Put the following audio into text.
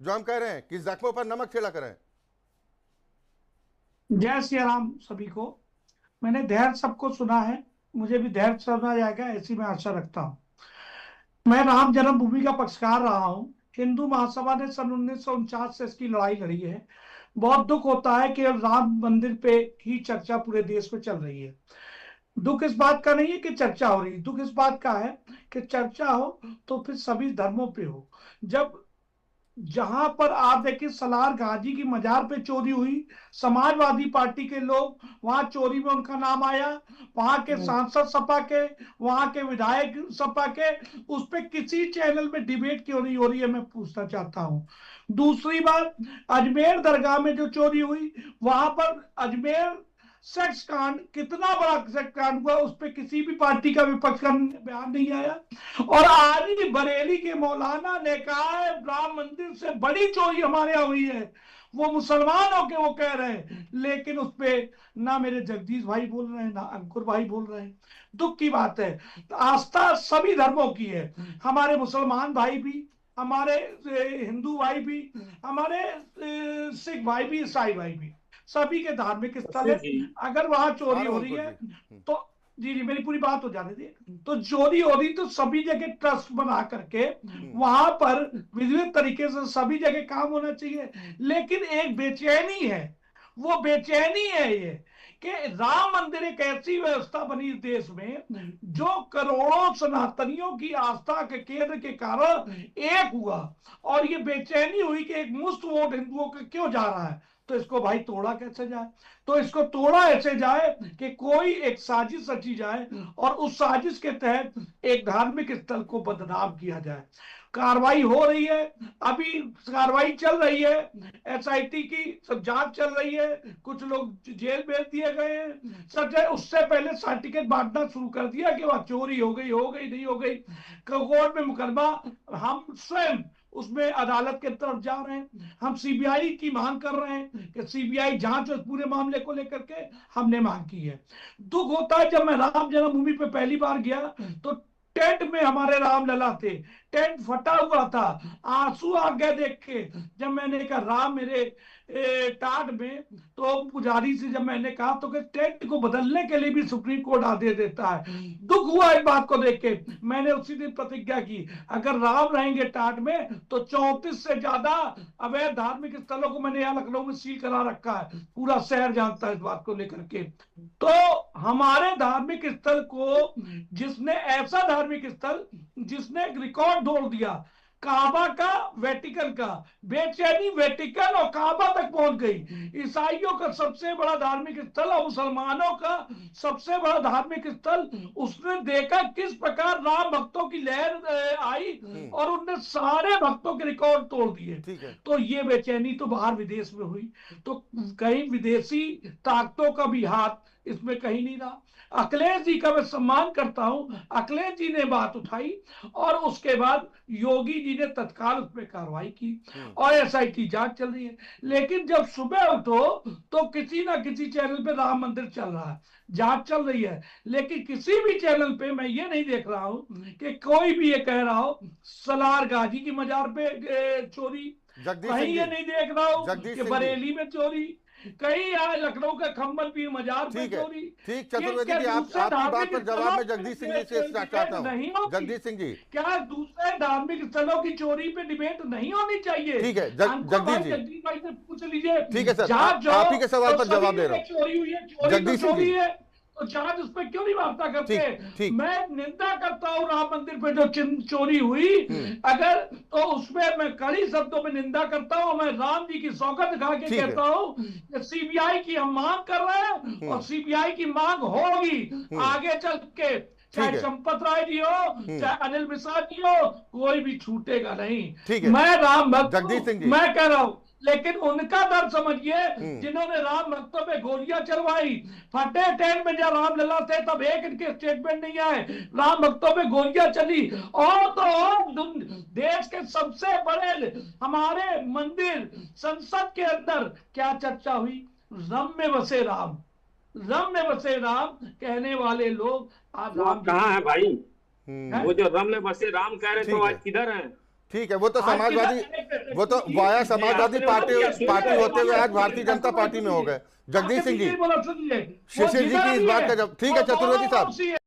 जो हम कह रहे हैं कि जख्मों पर नमक छिड़क रहे हैं। जय श्री राम सभी को। मैंने धैर्य सबको सुना है, मुझे भी धैर्य सुना जाएगा ऐसी मैं आशा रखता हूँ। मैं राम जन्मभूमि का पक्षकार रहा हूँ। हिंदू महासभा ने सन 1949 से इसकी लड़ाई लड़ी है। बहुत दुख होता है कि राम मंदिर पे ही चर्चा पूरे देश में चल रही है। दुख इस बात का नहीं है कि चर्चा हो रही, दुख इस बात का है कि चर्चा हो तो फिर सभी धर्मों पे हो। जब जहां पर आप देखिए सलार गाजी की मजार पे चोरी हुई, समाजवादी पार्टी के लोग वहां चोरी में उनका नाम आया, वहां के सांसद सपा के, वहां के विधायक सपा के, उस पे किसी चैनल में डिबेट क्यों नहीं हो रही है, मैं पूछना चाहता हूं। दूसरी बात, अजमेर दरगाह में जो चोरी हुई, वहां पर अजमेर सेक्स कांड, कितना बड़ा सेक्स कांड हुआ, उस पर किसी भी पार्टी का विपक्ष का बयान नहीं आया। और आज ही बरेली के मौलाना ने कहा है राम मंदिर से बड़ी चोरी हमारे यहाँ हुई है, वो मुसलमान होके वो कह रहे हैं, लेकिन उस पे ना मेरे जगदीश भाई बोल रहे हैं ना अंकुर भाई बोल रहे हैं। दुख की बात है। आस्था सभी धर्मों की है, हमारे मुसलमान भाई भी, हमारे हिंदू भाई भी, हमारे सिख भाई भी, ईसाई भाई भी, सभी के धार्मिक स्थल है। अगर वहां आ चोरी रहा हो हूं रही अंकुर है जी। तो जी जी मेरी पूरी बात हो जाने दी। तो चोरी हो रही तो सभी जगह ट्रस्ट बना करके वहां पर विधिवत तरीके से सभी जगह काम होना चाहिए। लेकिन एक बेचैनी है, वो बेचैनी है ये कि राम मंदिर एक ऐसी व्यवस्था बनी इस देश में जो करोड़ों सनातनियों की आस्था के केंद्र के कारण एक हुआ, और ये बेचैनी हुई कि एक मुश्त वोट हिंदुओं का क्यों जा रहा है, तो इसको भाई तोड़ा कैसे जाए। तो इसको तोड़ा ऐसे जाए कि कोई एक साजिश रची जाए और उस साजिश के तहत एक धार्मिक स्थल को बदनाम किया जाए। कार्रवाई हो रही है, अभी कार्रवाई चल रही है, एसआईटी की सब जांच चल रही है, कुछ लोग जेल भेज दिए गए हैं। सच है उससे पहले सर्टिफिकेट बांटना शुरू कर दिया कि वह चोरी हो गई नहीं हो गई, कोर्ट में मुकदमा, हम स्वयं उसमें अदालत के तरफ जा रहे हैं। हम सीबीआई की मांग कर रहे हैं कि सीबीआई जांच उस पूरे मामले को लेकर के हमने मांग की है। दुख होता है जब मैं राम जन्मभूमि पे पहली बार गया तो टेंट में हमारे रामलला थे, टेंट फटा हुआ था, आंसू आ गए देख के। जब मैंने कहा राम मेरे टाट में, तो पुजारी से जब मैंने कहा तो टेंट को बदलने के लिए भी सुप्रीम कोर्ट आदेश देता है। दुख हुआ इस बात को देख के। मैंने उसी दिन प्रतिज्ञा की अगर राम रहेंगे टाट में तो 34 से ज्यादा अवैध धार्मिक स्थलों को मैंने यहाँ लखनऊ में सील करा रखा है, पूरा शहर जानता है इस बात को लेकर के। तो हमारे धार्मिक स्थल को जिसने, ऐसा धार्मिक स्थल जिसने रिकॉर्ड तोड़ दिया, काबा का, वेटिकन का, बेचैनी वेटिकन और काबा तक पहुंच गई। ईसाइयों का सबसे बड़ा धार्मिक स्थल और मुसलमानों का सबसे बड़ा धार्मिक स्थल, उसने देखा किस प्रकार राम भक्तों की लहर आई और उनने सारे भक्तों के रिकॉर्ड तोड़ दिए। तो ये बेचैनी तो बाहर विदेश में हुई, तो कहीं विदेशी ताकतों का भी हाथ इसमें कहीं नहीं रहा। अखिलेश जी का मैं सम्मान करता हूं, अखिलेश जी ने बात उठाई और उसके बाद योगी जी ने तत्काल उस पर कार्रवाई की और एसआईटी जांच चल रही है। लेकिन जब सुबह उठो तो किसी ना किसी चैनल पे राम मंदिर चल रहा है, जांच चल रही है, लेकिन किसी भी चैनल पे मैं ये नहीं देख रहा हूं कि कोई भी ये कह रहा हो सलार गाजी की मजार पे चोरी, कहीं ये नहीं देख रहा हूं कि बरेली में चोरी, कहीं यहाँ लखनऊ का खम्बल पीर मजार पे चोरी। ठीक चतुर्वेदी जी, आपकी बात पर जवाब में जगदीश सिंह जी से चाहता हूं। जगदीश सिंह जी, क्या दूसरे धार्मिक स्थलों की चोरी पे डिबेट नहीं होनी चाहिए? ठीक है जगदीश भाई से पूछ लीजिए। ठीक है सर, आप ही के सवाल पर जवाब दे रहा हूं। चोरी हुई है, चोरी तो चोरी है, तो जांच उस पर क्यों नहीं वार्ता करते? मैं निंदा करता हूं राम मंदिर पे जो चोरी हुई, अगर तो उसमें मैं कड़ी शब्दों में निंदा करता हूं। मैं राम जी की सौगंध दिखा के कहता हूं सीबीआई की हम मांग कर रहे हैं और सीबीआई की मांग होगी आगे चल के, चाहे चंपत राय जी हो चाहे अनिल मिश्रा जी हो, कोई भी छूटेगा नहीं। मैं राम भक्त, मैं कह रहा हूं, लेकिन उनका दर्द समझिए जिन्होंने राम भक्तों पे गोलियां चलवाई। फटे टेंट में जब रामलला थे तब एक इनके स्टेटमेंट नहीं आए, राम भक्तों पे गोलियां चली। और तो और देश के सबसे बड़े हमारे मंदिर संसद के अंदर क्या चर्चा हुई, रम में बसे राम, रम में बसे राम कहने वाले लोग आज राम कहाँ है भाई? वो जो रम में बसे राम कह रहे थे आज किधर है? ठीक है, वो तो समाजवादी, वो तो वाया समाजवादी पार्टी होते हुए आज भारतीय जनता पार्टी में हो गए। जगदीश सिंह जी, शिशिर जी की इस बात का जब, ठीक है चतुर्वेदी साहब।